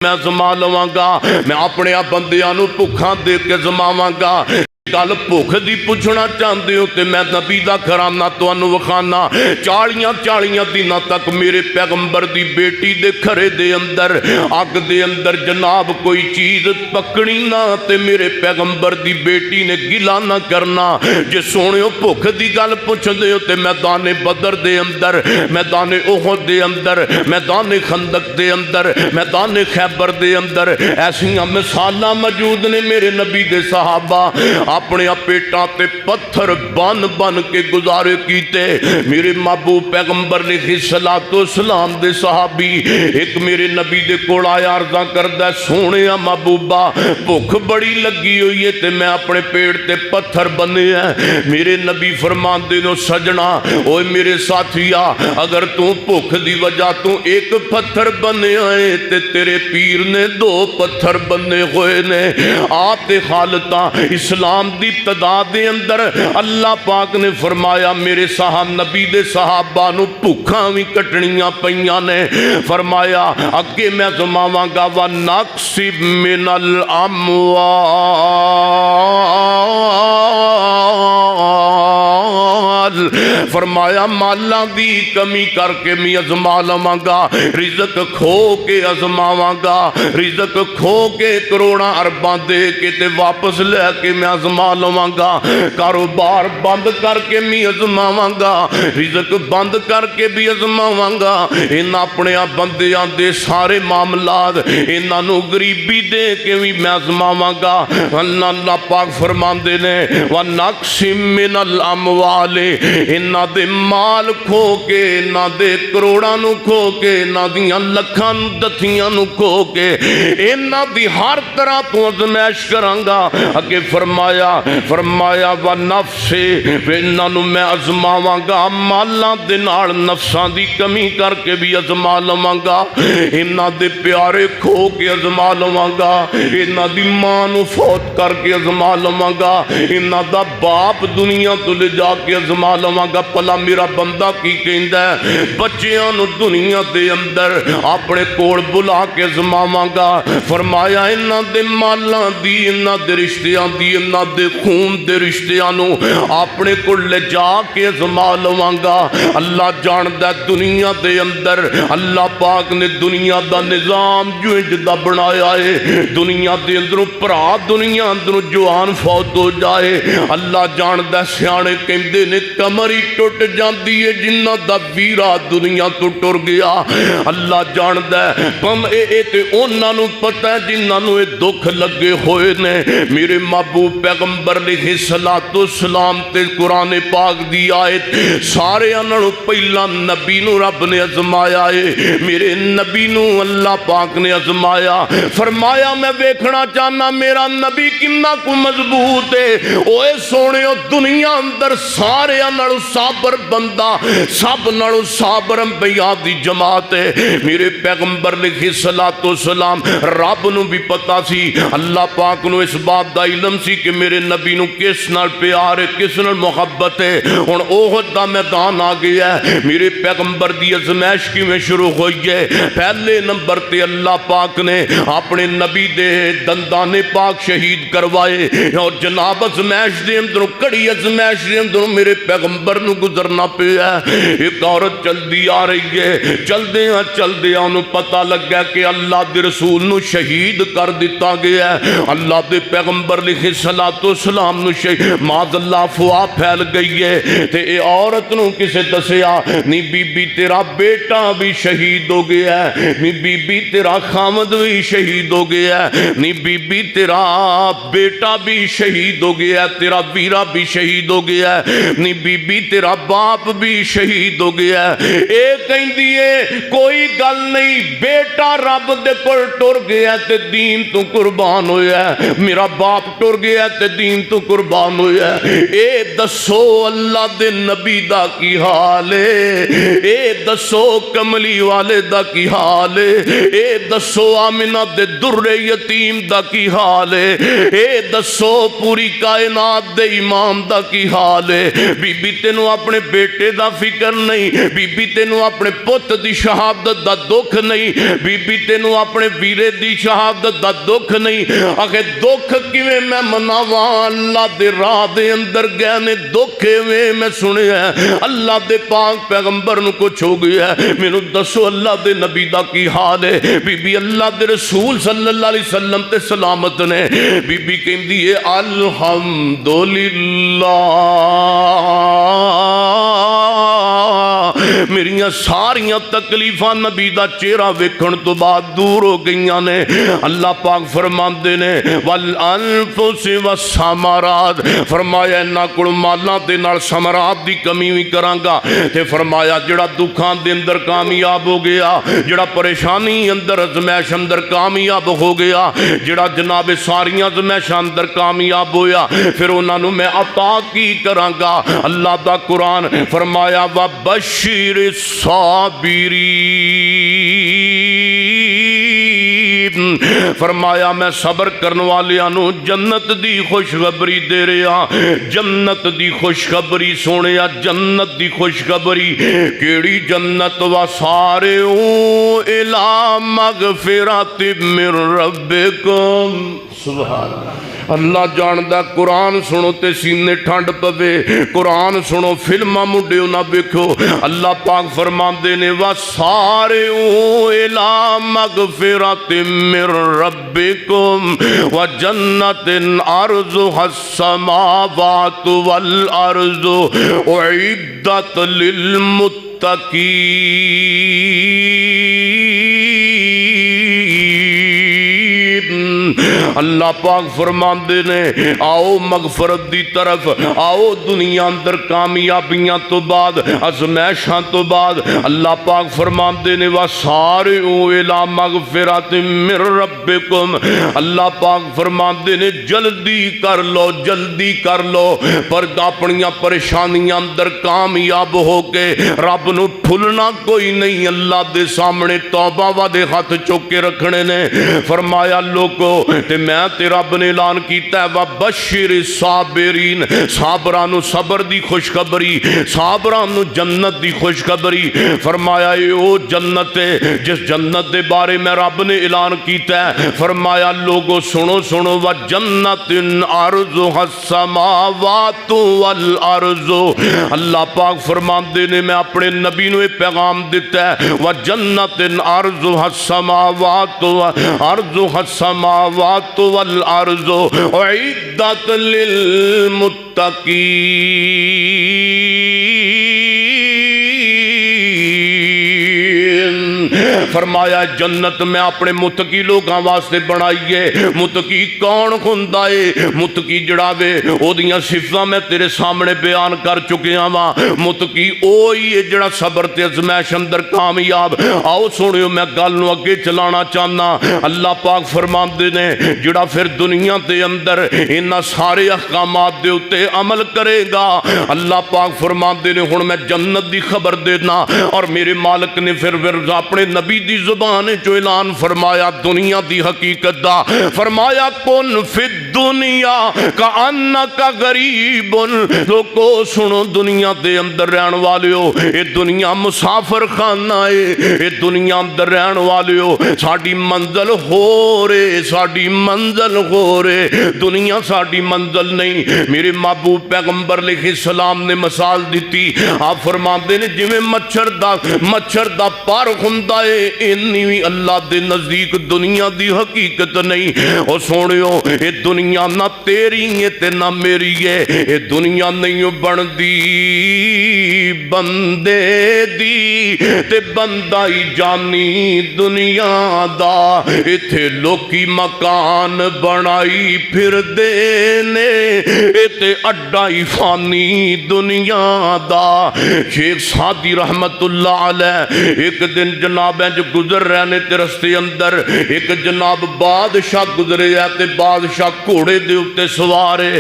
میں زما لواں گا، میں اپنے بندیاں نو بھکھاں دے کے زماواں گا۔ گل بھوک دی پوچھنا چاہتے ہو تے میں نبی دا گھرانہ تانوں وکھانا۔ 40 دنوں تک میرے پیغمبر دی بیٹی دے گھرے دے اندر اگ دے اندر جناب کوئی چیز پکڑی نہ تے میرے پیغمبر دی بیٹی نے گلا نہ کرنا۔ جے سونیو بھوک دی گل پوچھدے ہو تے میدان بدر دے اندر، میدان احد دے اندر، میدان خندق دے اندر، میدان خیبر دے اندر ایسیاں مثالاں موجود نے۔ میرے نبی دے صحابہ اپنے پیٹاں تے پتھر بن بن کے گزارے کیتے۔ میرے محبوب پیغمبر علیہ الصلوۃ والسلام دے صحابی ایک میرے نبی دے کول آیا، عرضاں کردا سونیا محبوبہ بھوک بڑی لگی ہوئی ہے تے میں اپنے پیٹ تے پتھر بنے ہیں۔ میرے نبی فرماندے نو سجنا اوے میرے ساتھیا، اگر تو بھوک دی وجہ تو ایک پتھر بنے آئے تے تیرے پیر نے 2 پتھر بنے ہوئے نے۔ آتے حالتاں اسلام دی ابتدا دے اندر اللہ پاک نے فرمایا میرے صاحب نبی دے صحابہ نو بھوکاں وی کٹنیاں پیاں نے۔ فرمایا اگے میں زماواں گا وَنَقْسِبْ مِنَ الْأَمْوَالِ، فرمایا مالاں دی کمی کر کے میں ازما لواں گا، رزق کھو کے ازماواں گا، رزق کھو کے کروڑاں ارباں دے کے تے واپس لے کے میں ازما لواں گا، کاروبار بند کر کے میں ازماواں گا، رزق بند کر کے بھی ازماواں گا۔ ان اپنے بندیاں دے سارے معاملات انہاں نو غریبی دے کے بھی میں ازماواں گا۔ اللہ پاک فرماندے نے وَنَقْسِمْ مِنَ الْأَمْوَالِ، انہاں دے مال کھو کے، انہاں دے کروڑاں نو کھو کے، انہاں دیاں لکھاں دتھیاں نو کھو کے، انہاں دی ہر طرح تو ازمائش کراں گا۔ اگے فرمایا وَنَفْسِ، انہاں نو میں ازماواں گا، مالاں دے نال نفساں دی کمی کر کے بھی ازما لواں گا، انہاں دے پیارے کھو کے ازما لواں گا، انہاں دی ماں نو فوت کر کے ازما لواں گا، انہاں دا باپ دنیا تو لے جا کے ازما لواں گا۔ پلا میرا بندہ کی کہندا ہے بچیاں نو دنیا دے اندر اپنے کول بلا کے ازماواں گا۔ فرمایا انہاں دے مالاں دی، انہاں دے رشتیاں دی، انہاں دے خون دے رشتیاں نو اپنے کول لے جا کے ازما لواں گا۔ اللہ جاندا دنیا دے اندر اللہ پاک نے دنیا دا نظام جو جدا بنایا ہے، دنیا دے اندروں بھرا دنیا اندروں جوان فوت ہو جائے، اللہ جاندا سیانے کہندے نے کمر ہی ٹوٹ جاندی ہے جنہ دا ویرا دنیا تو ٹر گیا۔ اللہ جاندا کم اے تے انہاں نو پتہ ہے جنہاں نو اے دکھ لگے ہوئے نے۔ میرے محبوب پیغمبر علیہ الصلوۃ والسلام تے قرآن پاک دی آیت سارے انہوں پہلا نبی نو رب نے ازمایا ہے، میرے نبی نو اللہ پاک نے ازمایا۔ فرمایا میں ویکھنا چاہنا میرا نبی کنا کو مضبوط ہے۔ اوے سونےو دنیا اندر سارے انہوں صابر بندہ، سب نالوں صابر انبیاء دی جماعت ہے۔ میرے پیغمبر علیہ الصلوۃ والسلام رب نو بھی پتا سی، اللہ پاک نو اس بات دا علم سی کہ میرے نبی نو کس نال پیار ہے، کس نال محبت ہے۔ ہن احد دا میدان آ گیا ہے، میرے پیغمبر دی ازمائش کیویں شروع ہوئی ہے۔ پہلے نمبر تے اللہ پاک نے اپنے نبی دے دندان پاک شہید کروائے، اور جناب ازمائش دے اندروں کڑی ازمائش دے اندروں میرے پیغمبر نو گزرنا پیا ہے۔ ایک عورت چلدی آ رہی ہے، چلدیاں انہوں پتہ لگا کہ اللہ دے رسول نو شہید کر دیتا گیا ہے، اللہ دے پیغمبر علیہ الصلوۃ والسلام نو شہید، معاذ اللہ افواہ پھیل گئی ہے۔ تے اے عورت نو کسے دسیا نی بی بی تیرا بیٹا بھی شہید ہو گیا ہے، نی بی بی تیرا خامد بھی شہید ہو گیا ہے، نی بی بی تیرا بیٹا بھی شہید ہو گیا ہے، تیرا ویرا بھی شہید ہو گیا ہے، نی بی بی تیرا باپ بھی شہید ہو گیا ہے۔ اے کہندی ہے کوئی گل نہیں، بیٹا رب دے کول ٹر گیا تے دین تو قربان ہویا ہے، میرا باپ ٹر گیا تے دین تو قربان ہویا ہے۔ اے دسو اللہ دے نبی دا کی حال ہے، اے دسو کملی والے دا کی حال ہے، اے دسو آمنہ دے در یتیم دا کی حال ہے، اے دسو پوری کائنات دے امام دا کی حال ہے۔ بی تینوں اپنے بیٹے دا فکر نہیں، بی تینوں اپنے پت دی شہادت دا دکھ نہیں، بی تینوں اپنے ویرے دی شہادت دا دکھ نہیں۔ آخے دکھ کیویں میں مناواں، اللہ دے راہ دے اندر گئے نے دکھ میں سنے ہیں، اللہ دے پاک پیغمبر نو کچھ ہو گیا ہے، مینوں دسو اللہ دے نبی دا کی حال ہے؟ بی اللہ دے رسول صلی اللہ علیہ وسلم تے سلامت نے، بی کہندی ہے الحمدللہ میریاں ساریاں تکلیفاں نبی دا چہرہ ویکھن تو بعد دور ہو گئیاں نے۔ اللہ پاک فرماندے نے والانفس والثمرات، فرمایا انہاں کول مالاں دے نال ثمرات دی کمی بھی کراں گا، تے فرمایا جڑا دکھاں دے اندر کامیاب ہو گیا، جڑا پریشانی اندر ازمائش اندر کامیاب ہو گیا، جڑا جناب ساریاں ازمائشاں اندر کامیاب ہویا، پھر انہاں نو میں عطا کی کراں گا۔ اللہ دا قرآن فرمایا وبشر الصابرین، فرمایا میں صبر کرنے والیاں نو جنت دی خوشخبری دے رہا، جنت دی خوشخبری سونیا، جنت دی خوشخبری کیڑی جنت؟ وسارعوا الی مغفرۃ من ربکم، سبحان اللہ۔ اللہ جاندہ قرآن سنو تے سینے ٹھنڈ پوے، قرآن سنو فلمہ مڈیو نہ بکھو۔ اللہ پاک فرماندے نے وَسَارِعُوا إِلَىٰ مَغْفِرَةٍ مِّن رَبِّكُمْ وَجَنَّةٍ عَرْضُهَا السَّمَاوَاتُ وَالْأَرْضُ أُعِدَّتْ لِلْمُتَّقِينَ۔ اللہ پاک فرماندے نے آؤ مغفرت دی طرف آؤ، دنیا اندر کامیابیاں تو بعد ازمائشاں تو بعد اللہ پاک فرماندے نے وَسَارِعُوا إِلَىٰ مَغْفِرَةٍ مِّن رَبِّكُمْ، اللہ پاک فرماندے نے جلدی کر لو، جلدی کر لو، پر اپنیاں پریشانیاں اندر کامیاب ہو کے رب نو پھلنا کوئی نہیں، اللہ دے سامنے توبہ ودے ہاتھ چوک کے رکھنے نے۔ فرمایا لوگو تے میں تے رب نے اعلان کیتا ہے وَبَشِّرِ الصَّابِرِينَ، صابرانو صبر دی خوشخبری، صابرانو جنت دی خوشخبری۔ فرمایا یہ او جنت ہے جس جنت دے بارے میں رب نے اعلان کیتا ہے، فرمایا لوگو سنو سنو وَجَنَّةٍ عَرْضُهَا السَّمَاوَاتُ وَالْأَرْضُ، اللہ پاک فرماندے نے میں اپنے نبی نو پیغام دیتا ہے وَجَنَّةٍ عَرْضُهَا السَّمَاوَاتُ عَرْضُهَا السَّمَاوَاتُ وَالْأَرْضُ أُعِدَّتْ لِلْمُتَّقِينَ۔ فرمایا جنت میں اپنے متقی لوگاں واسطے بنائیے۔ متقی کون ہوندا ہے؟ متقی جڑا وے او دیاں صفاتاں میں تیرے سامنے بیان کر چکیا وا۔ متقی اوہی ہے جڑا صبر تے ازمائش اندر کامیاب۔ آؤ سنیو میں گل نو اگے چلانا چاہنا۔ اللہ پاک فرماندے نے جڑا پھر دنیا دے اندر انہاں سارے احکامات دے اوتے عمل کرے گا، اللہ پاک فرماندے نے ہن میں جنت دی خبر دینا، اور میرے مالک نے پھر اپنے نبی دی زبان جو اعلان فرمایا دنیا دی حقیقت دا، فرمایا کن فی الدنیا کانکا غریب۔ لوگو سنو دنیا دے اندر رہن والیو، اے دنیا مسافر خانہ ہے، اے دنیا اندر رہن والیو ساڈی منزل ہو رے، ساڈی منزل ہو رے، دنیا ساڈی منزل نہیں۔ میرے محبوب پیغمبر علیہ السلام نے مثال دیتی، آپ فرماندے نے جویں مچھر دا پر ہوندا ہے، اینی وی اللہ دے نزدیک دنیا دی حقیقت نہیں۔ او سونیو اے دنیا نہ تیری ہے تے نہ میری ہے، اے دنیا نہیں بندی بندے دی تے بندہ ہی جانی دنیا دا۔ ایتھے لوکی مکان بنائی پھر دینے، ایتھے اڈا ہی فانی دنیا دا۔ شیخ سعدی رحمت اللہ علیہ ایک دن جناب جو گزر رہے تے رستے اندر ایک جناب بادشاہ گزرے ہے تے بادشاہ گھوڑے دے اتے سوارے.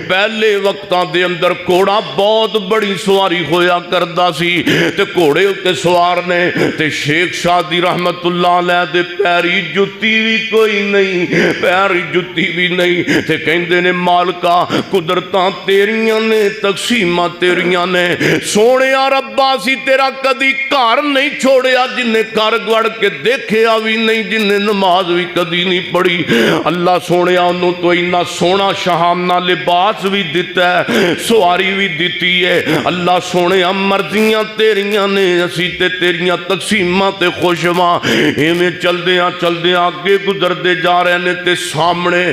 پہلے وقتاں دے اندر گھوڑا بہت بڑی سواری ہویا کردا سی تے گھوڑے اتے سوار نے تے شیخ شادی رحمت اللہ علیہ دے پیری جتی بھی کوئی نہیں, پیری جتی بھی نہیں تے کہندے نے مالکا قدرتاں تیریاں نے, تقسیماں تیریاں نے, سونیا ربا سی تیرا کدی گھر نہیں چھوڑیا جن نے گھر گڑ کے دیکھیا بھی نہیں, جن نے نماز بھی کدی نہیں پڑھی. اللہ سونیا انہوں تو اتنا سونا شہانہ لباس بھی دیتا ہے, سواری بھی دیتی ہے. اللہ سونیا مرضیاں تیریاں نے, اسی تے تیریاں تقسیماں تے خوشواں. ایویں چلدیاں چلدیاں آگے گزردے جا رہے نے تے سامنے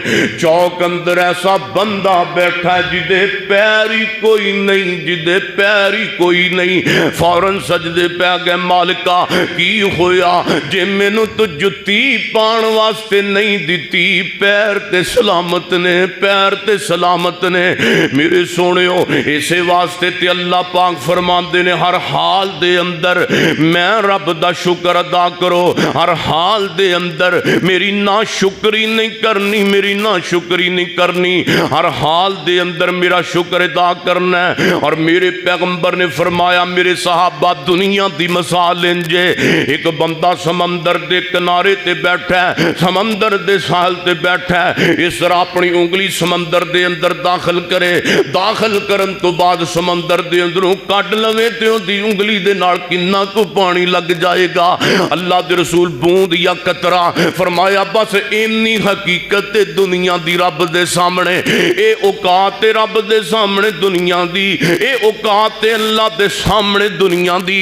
چوک اندر ایسا بندہ بیٹھا ہے جدے پیری کوئی نہیں, جدے پیری کوئی نہیں. فوراً سجدے پہ گئے, مالکا کی ہویا جے مینوں تو جتی پان واسطے نہیں دیتی, پیر تے سلامت نے, پیر تے سلامت نے. میرے سونےو اسے واسطے تے اللہ پاک فرماندے نے ہر حال دے اندر میں رب دا شکر ادا کرو, ہر حال دے اندر میری نا شکری نہیں کرنی, میری نا شکری نہیں کرنی, ہر حال دے اندر میرا شکر ادا کرنا ہے. اور میرے پیغمبر نے فرمایا میرے صحابہ دنیا دی مثال انجے, ایک بندہ سمندر دے کنارے تے بیٹھا ہے, سمندر دے ساحل تے بیٹھا ہے, اس طرح اپنی انگلی سمندر دے اندر داخل کرے, داخل کرن تو بعد سمندر دے اندروں کٹ لوے تے دی انگلی دے نال کنا کو پانی لگ جائے گا. اللہ دے رسول بوند یا قطرہ فرمایا بس اینی حقیقت دنیا دی رب دے سامنے, اے اوقات رب دے سامنے دنیا دی, اے اوقات اللہ دے سامنے دنیا دی.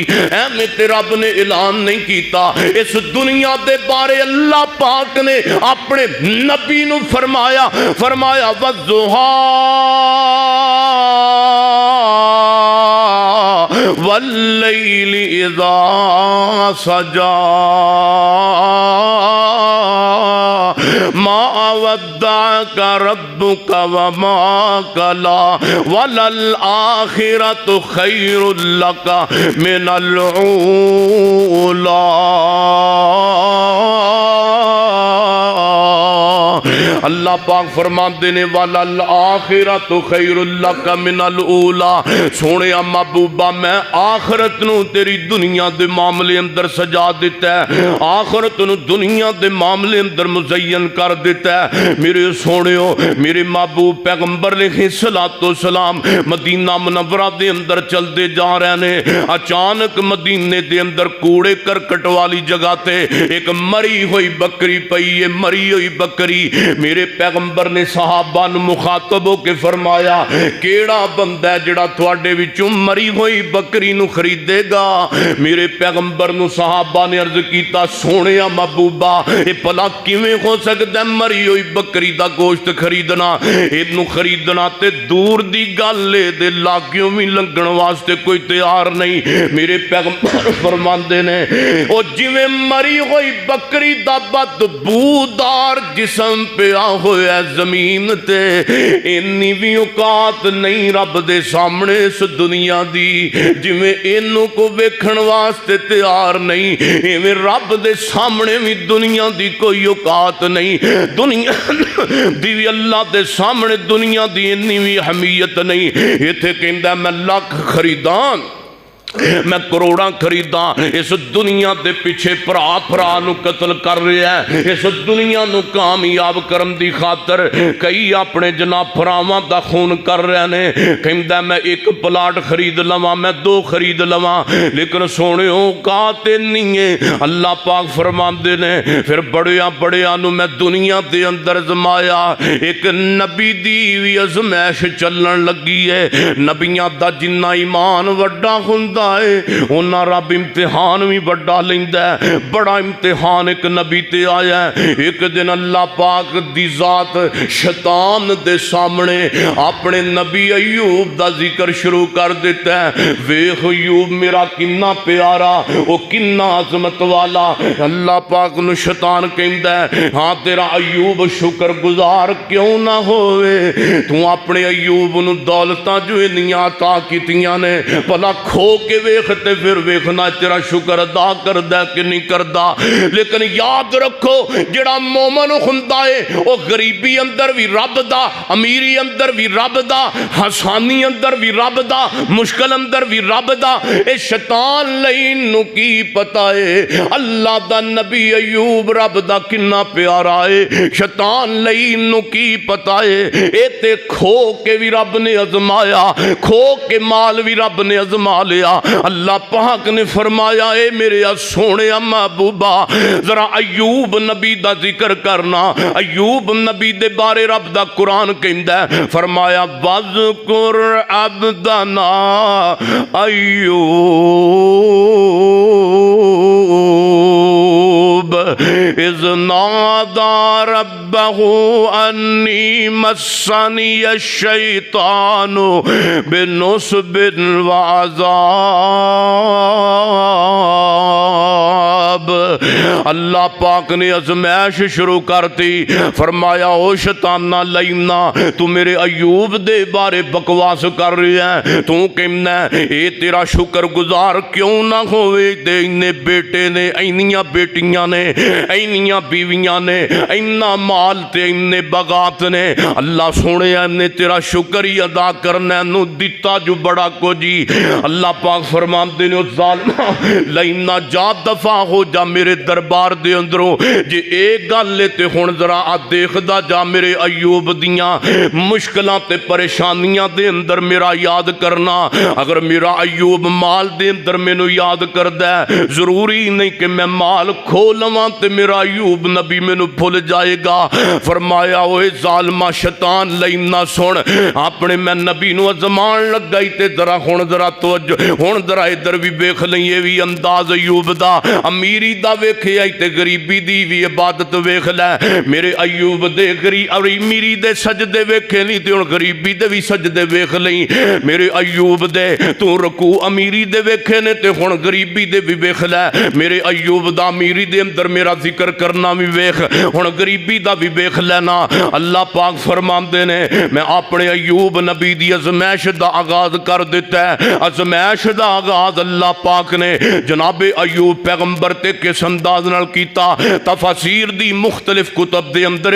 میں تے رب نے اعلان نہیں کیتا اس دنیا دے بارے, اللہ پاک نے اپنے نبی نو فرمایا, فرمایا وَالضُّحَىٰ وَاللَّيْلِ إِذَا سَجَىٰ مَا وَدَّعَكَ رَبُّكَ وَمَا قَلَىٰ وَلَلْآخِرَةُ خَيْرٌ لَكَ مِنَ الْأُولَىٰ. اللہ پاک فرماندے نے وَلَلْآخِرَةُ خَيْرٌ لَكَ مِنَ الْأُولَىٰ. سونے محبوبہ میں آخرت نو تیری دنیا دے معاملے اندر سجا دیتا ہے, آخرت نو دنیا دے معاملے اندر مزین کر دیتا ہے. میرے سونےو میرے محبوب پیغمبر علیہ السلام مدینہ منورہ دے اندر چل دے جا رہے نے. اچانک مدینے دے اندر کوڑے کرکٹ والی جگہ تے ایک مری ہوئی بکری پئی ہے, مری ہوئی بکری. میرے پیغمبر نے صحابہ نو مخاطب ہو کے فرمایا کیڑا بندہ ہے جڑا تواڈے وچوں مری ہوئی بکری نو خریدے گا. میرے پیغمبر نو صحابہ نے عرض کیتا سونیا محبوبہ اے بھلا کیویں ہو سکدا ہے مری ہوئی بکری دا گوشت خریدنا, اینو خریدنا تے دور دی گل اے دے لاگیوں وی لنگن واسطے کوئی تیار نہیں. میرے پیغمبر فرماندے نے او جویں مری ہوئی بکری دا بدبودار جسم پیا ہویا زمین تے, اینی بھی اوقات نہیں رب دے سامنے اس دنیا دی, جویں اینو کو ویکھن واسطے تیار نہیں ایویں رب دے سامنے بھی دنیا دی کوئی اوقات نہیں. دنیا دی بھی اللہ دے سامنے دنیا دی اینی بھی اہمیت نہیں. ایتھے کہندا میں لاکھ خریدان میں کروڑاں خریداں, اس دنیا دے پیچھے پرا نو قتل کر رہا ہے, اس دنیا نو کامیاب کرن دی خاطر کئی اپنے جناب پراواں دا خون کر رہے نے. کہندا میں ایک پلاٹ خرید لواں, میں دو خرید لواں, لیکن سونے اوقات نہیں ہے. اللہ پاک فرماندے نے پھر بڑیاں بڑیاں نو میں دنیا دے اندر زمایا. ایک نبی دی وی ازمائش چلن لگی ہے. نبیاں دا جنہ ایمان وڈا ہوندا انہاں رب امتحان بھی بڑا لیندا ہے. بڑا امتحان ایک نبی تے آیا ہے. ایک دن اللہ پاک دی ذات شیطان دے سامنے اپنے نبی ایوب دا ذکر شروع کر دیتا ہے. ویکھ ایوب میرا کنا پیارا, او کنا عظمت والا. اللہ پاک نو شیطان کہندا ہے ہاں تیرا ایوب شکر گزار کیوں نہ ہوئے, تو اپنے ایوب نو دولتاں جو انیاں عطا کیتیاں نے بھلا کھو کے کے ویکھ تے پھر ویکھنا تیرا شکر ادا کردا کہ نہیں کردا۔ لیکن یاد رکھو جڑا مومن ہوندا ہے او غریبی اندر بھی رب دا، امیری اندر بھی رب دا، حسانی اندر بھی رب دا، مشکل اندر بھی رب دا۔ اے شیطان لئی نو کی پتا ہے اللہ دا نبی ایوب رب دا کنا پیارا ہے، شیطان لئی نو کی پتا ہے اے تے کھو کے بھی رب نے ازمایا، کھو کے مال بھی رب نے ازما لیا۔ اللہ پاک نے فرمایا اے میرے سونے محبوبا ذرا ایوب نبی دا ذکر کرنا۔ ایوب نبی دے بارے رب دا قرآن کہندا ہے، فرمایا وَذْكُرْ عَبْدَنَا ایوب اذ نادى ربه انی مسنی الشیطان بنصب وعذاب۔ اللہ پاک نے ازمائش شروع کرتی، فرمایا او شیطانہ لینا تو میرے ایوب دے بارے بکواس کر رہی ہے، تو کہنا اے تیرا شکر گزار کیوں نہ ہوئے دے، انہیں بیٹے نے، اینیاں بیٹیاں نے، اینیاں بیویاں نے، اینا مال تے انہیں بغات نے۔ اللہ سونے انہیں تیرا شکر ہی ادا کرنا نو دیتا جو بڑا کو جی۔ اللہ پاک فرمان دینے ظالمہ لینا جا دفع ہو جا میرے دربار دے اندروں، جے ایک گل لیتے ہون ذرا دیکھ دا جا میرے ایوب دیاں مشکلات تے پریشانیاں دے اندر میرا یاد کرنا۔ اگر میرا ایوب مال دے اندر میں نو یاد کردہ ہے، ضروری نہیں کہ میں مال کھولواں تے میرا ایوب نبی میں نو بھول جائے گا۔ فرمایا اوے ظالمہ شیطان لینا سن، اپنے میں نبی نو ازمان لگ گئی تے ذرا ہون ذرا توجہ ہون ذرا ادھر بھی بیکھ لیں، یہ بھی انداز ایوب دا، امیری دا ویکھے آئی تے غریبی دی بھی عبادت ویکھ لے۔ میرے ایوب دے امیری دے سجدے ویکھے نہیں تے ہن غریبی دے بھی سجدے ویکھ لیں۔ میرے ایوب دے تو رکوع امیری دے ویکھے نے تے ہن غریبی دے بھی ویکھ لے۔ میرے ایوب دا امیری دے اندر میرا ذکر کرنا بھی ویکھ، ہن غریبی دا بھی ویکھ لینا۔ اللہ پاک فرماندے نے میں اپنے ایوب نبی دی ازمائش دا آغاز کر دیتا ہے۔ ازمائش دا آغاز اللہ پاک نے جناب ایوب پیغمبر تے کس انداز نال کیتا، تفاسیر دی مختلف کتب دے اندر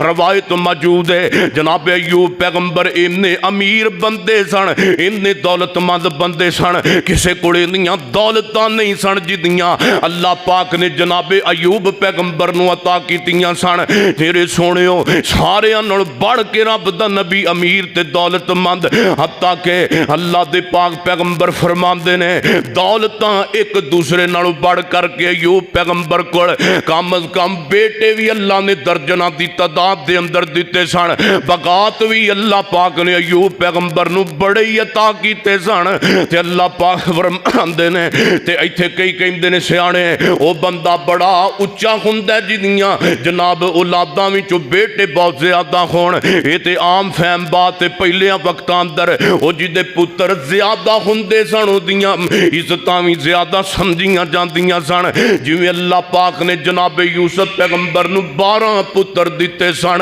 روایت موجود ہے۔ جناب ایوب پیغمبر انہیں امیر بندے سن، انہیں دولت مند بندے سن، کسے کوڑے نیاں دولتاں نہیں سن جدیاں اللہ پاک نے جناب ایوب پیغمبر نو عطا کیتیاں سن۔ تیرے سونےو سارے انہوں بڑھ کے رب دا نبی امیر تے دولت مند، حتیٰ کہ اللہ دے پاک پیغمبر فرماندے نے دولتاں ایک دوسرے نالوں بڑھ کر کے ایوب پیغمبر کو کم از کم بیٹے بھی اللہ نے درجنہ دی تعداد دے اندر دیتے سن، بغات بھی اللہ پاک نے ایوب پیغمبر نو بڑے ہی عطا کیتے سن۔ تے اللہ پاک فرماندے نے تے ایتھے کئی کہندے نے سیانے او بندہ بڑا اچا ہوندا جدیاں جناب اولاداں وچوں بیٹے بہت زیادہ ہون، اے تے عام فہم بات تے پہلیاں وقتاں اندر او جدے پتر زیادہ ہوندے سن اودیاں عزتاں وی زیادہ سمجھیاں جاندیاں سن۔ جویں اللہ پاک نے جناب یوسف پیغمبر نو 12 پتر دیتے سن،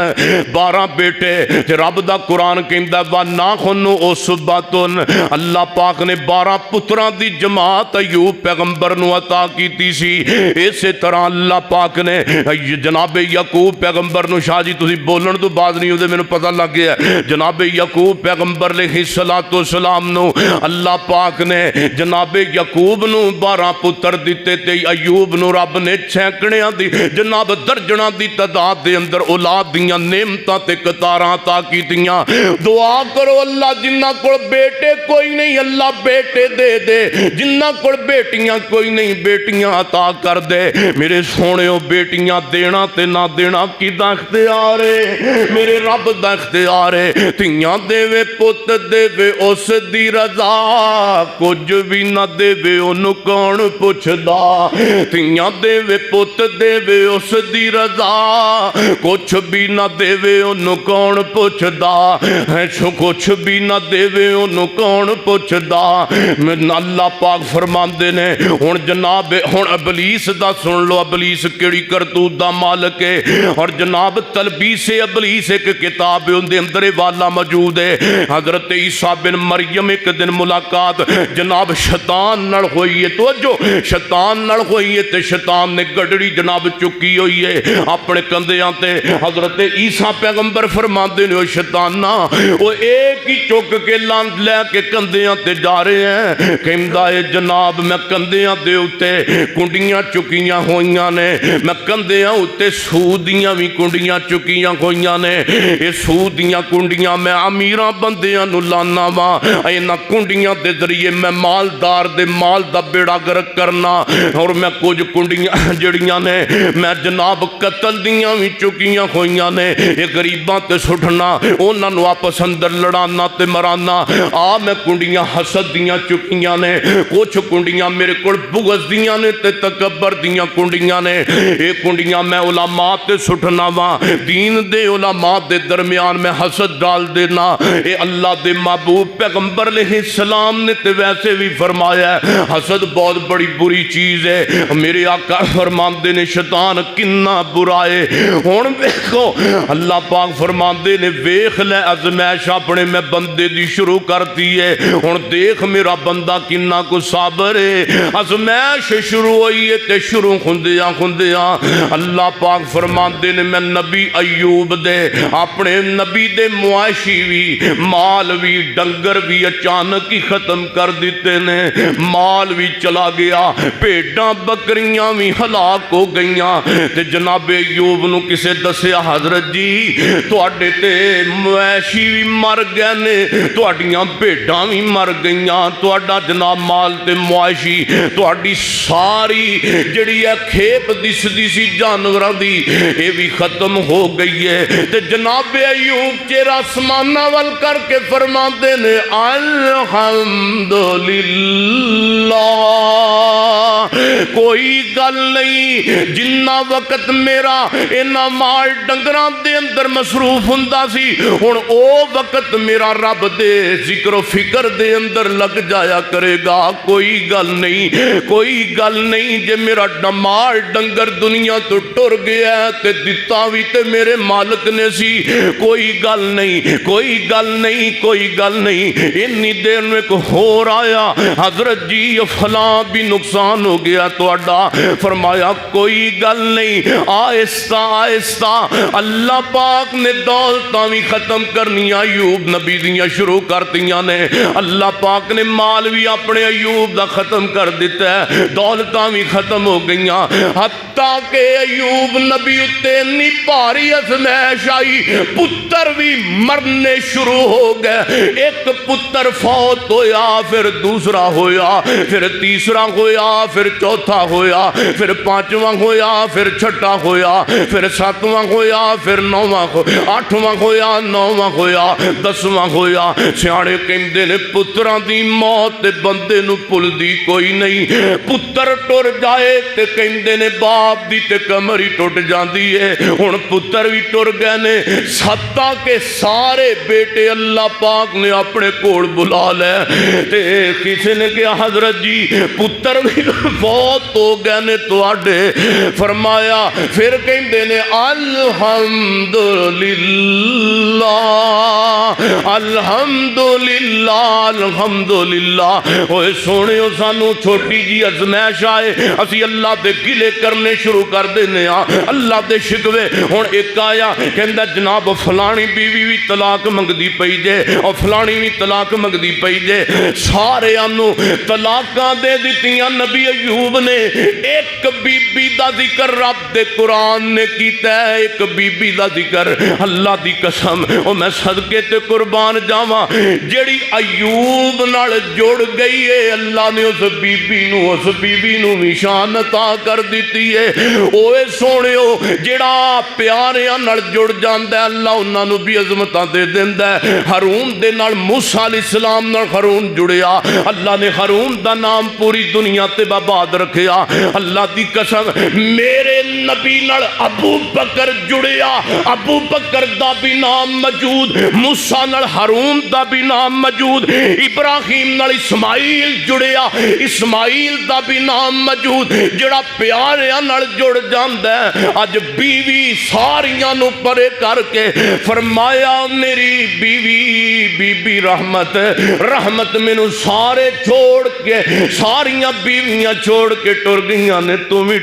12 بیٹے، تے رب دا قرآن کہندا وَنَحْنُ عُصْبَةٌ، اللہ پاک نے 12 پتراں دی جماعت ایوب پیغمبر نو عطا کیتی سی۔ اسی طرح اللہ پاک نے جناب یعقوب پیغمبر نو، شاہ جی تسی بولن تو باز نہیں ہوندے مینوں پتہ لگ گیا، جناب یعقوب پیغمبر علیہ السلام نو اللہ پاک نے جناب یعقوب نو 12 پتر دیتے تے ایوب نو رب نے سینکڑیاں دی جناب درجناں دی تعداد دے اندر اولاد دیاں نعمتاں تے قطاراں عطا کیتیاں۔ دعا کرو اللہ جنہ کول بیٹے کوئی نہیں اللہ بیٹے دے دے، جنہ کول بیٹیاں کوئی نہیں بیٹیاں عطا کر دے۔ میرے سونےو بیٹیاں دینا تے نہ دینا کیدا اختیار ہے، میرے رب دا اختیار ہے۔ تیاں دے وے پت دے وے اس دی رضا، کچھ بھی نہ دے وے انہوں کون پوچھدا۔ تیاں دے وے پت دے وے اس دی رضا، کچھ بھی نہ دے وے انہوں کون پوچھدا، کچھ بھی نہ دے وے انہوں کون پوچھدا۔ اللہ پاک فرماندے نے ہن جناب ہن ابلیس دا سن لو ابلیس کیڑی کرتوت دا مالک ہے. اور جناب تلبیس ابلیس ایک کتاب ہے، ان دے اندر والا موجود ہے. حضرت عیسیٰ بن مریم ایک دن ملاقات جناب شیطان نال ہوئی ہے. توجہ، شیطان نال ہوئی ہے تے شیطان نے گڑڑی جناب چکی ہوئی ہے اپنے کندھیاں تے. حضرت عیسیٰ پیغمبر فرماندے نے او شیطاناں او ایک ہی چک کے لے کے کندھیاں تے جا رہے ہیں. کہندا ہے جناب میں کندھیاں دے اوتے کنڈیاں چکیاں ہوئیاں نے، میں کندھیاں اوتے سود دیاں وی کنڈیاں چکیاں ہوئیاں نے. اے سود دیاں کنڈیاں میں امیراں بندیاں نو لانا وا، انہاں کنڈیاں دے ذریعے میں مالدار دے مال دا بیڑا گرک کرنا. اور میں کچھ کنڈیاں جڑیاں نے میں جناب قتل دیاں وی چکیاں ہوئیاں نے. اے غریباں تے سٹھنا، انہاں نو آپس اندر لڑانا تے مرانا. آ میں کنڈیاں حسد دیاں چکیاں نے، کچھ کنڈیاں میرے کول بغض دیاں نے تے تکبر دیاں کنڈیاں نے. اے کنڈیاں میں علماء تے سٹھنا وا، دین دے علماء دے درمیان میں حسد ڈال دینا. اے اللہ دے محبوب پیغمبر علیہ السلام نے تے ویسے بھی فرمایا ہے حسد بہت بڑی بری چیز ہے. میرے آقا فرماندے نے شیطان کنا برا ہے. ہن ویکھو اللہ پاک فرماندے نے ویکھ لے ازمائش اپنے میں بندے دی شروع کرتی ہے. ہن دیکھ میرا بندہ کنا کو صابر ہے. ازمائش شروع ہوئی ہے تے شروع ہوندیاں اللہ پاک فرماندے نے میں نبی ایوب دے اپنے نبی دے معاشی بھی مال بھی ڈنگر بھی اچانک ہی ختم کر دیتے نے. مال بھی چلا گیا، بھیڈاں بکریاں بھی ہلاک ہو گئیاں. تے جناب ایوب نو کسے دسیا حضرت جی تواڈے تے مویشی بھی مر گئے نے، تواڈیاں بھیڈاں بھی مر گئیاں، تواڈا جناب مال تے مویشی تواڈی ساری جڑی ہے کھیپ دسدی سی جانوراں دی اے بھی ختم ہو گئی ہے. تے جناب ایوب چہرہ آسماناں ول کر کے فرماندے نے الحمدللہ کوئی گل نہیں جنہ وقت میرا انہاں مال ڈنگراں دے اندر مصروف ہوندا سی ہن او وقت میرا رب دے ذکر و فکر دے اندر لگ جایا کرے گا. کوئی گل نہیں جے میرا مال ڈنگر دنیا تو ٹر گیا تے دتا بھی تے میرے مالک نے سی. کوئی گل نہیں انی دیر میں ایک ہور آیا حضرت جی فلاں بھی نقصان ہو گیا تواڈا. فرمایا کوئی گل نہیں، آہستہ اللہ پاک نے دولتاں بھی ختم کرنیاں ایوب نبی دیاں شروع کرتیاں نے. اللہ پاک نے مال بھی اپنے ایوب دا ختم کر دیتا ہے، دولتاں بھی ختم ہو گئیاں. حتیٰ کہ ایوب نبی اتے اتنی بھاری ازمائش آئی، پتر بھی مرنے شروع ہو گئے. ایک پتر فوت ہویا، پھر دوسرا ہویا، پھر تیسرا ہویا، پھر چوتھا ہویا، پھر پانچواں ہویا، پھر چھٹا ہویا، پھر ساتواں ہویا، پھر نواں ہویا، آٹھواں ہویا، نواں ہویا، دسواں ہویا. سیانے کہندے نے پتراں دی موت تے بندے نو بھلدی کوئی نہیں. پتر ٹر جائے تے کہندے نے باپ دی تے کمر ہی ٹوٹ جاندی ہے. ہن پتر بھی ٹر گئے نے، ستا کے سارے بیٹے اللہ پاک نے اپنے کول بلا لے. تے کسی نے کہا حضرت جی پتر بھی بہت ہو گئے نے تواڈے. فرمایا پھر کہندے نے الحمدللہ. اوے سونےو سانو چھوٹی جی ازمائش آئے اسی اللہ دے گلے کرنے شروع کر دینے ہاں، اللہ دے شکوے. ہن ایک آیا کہندا جناب فلانی بیوی بھی طلاق منگدی پئی جے اور فلانی بھی طلاق منگدی پئی جے. سارے انو طلاقاں دے دتیاں. نبی ایوب نے ایک بی بی دا ذکر رب دے قرآن نے کیتا ہے، ایک بی بی دا ذکر. اللہ دی قسم او میں صدقے تے قربان جاواں جیڑی ایوب نال جڑ گئی ہے اللہ نے اس بی بی نو نشان عطا کر دیتی ہے. اوے سونےو جیڑا پیاریاں نال جڑ جاندا ہے اللہ انہاں نو بھی عظمتاں دے دیندا ہے. ہارون دے نال موسیٰ علیہ السلام نال ہارون جڑیا، اللہ نے ہارون دا نام پوری دنیا تے آباد رکھیا. اللہ دی قسم میرے نبی نال ابو بکر جڑیا، ابو بکر دا بھی نام موجود، موسیٰ نال ہارون دا بھی نام موجود. ابراہیم نال اسماعیل جڑیا، اسماعیل دا بھی نام موجود. جڑا پیاریاں نال جڑ جاندا ہے اج بیوی ساریاں نو پرے کر کے فرمایا میری بیوی بی بی رحمت مینوں سارے چھوڑ کے ساریاں بیویاں چھوڑ کے ٹر گئیاں نے تم ہی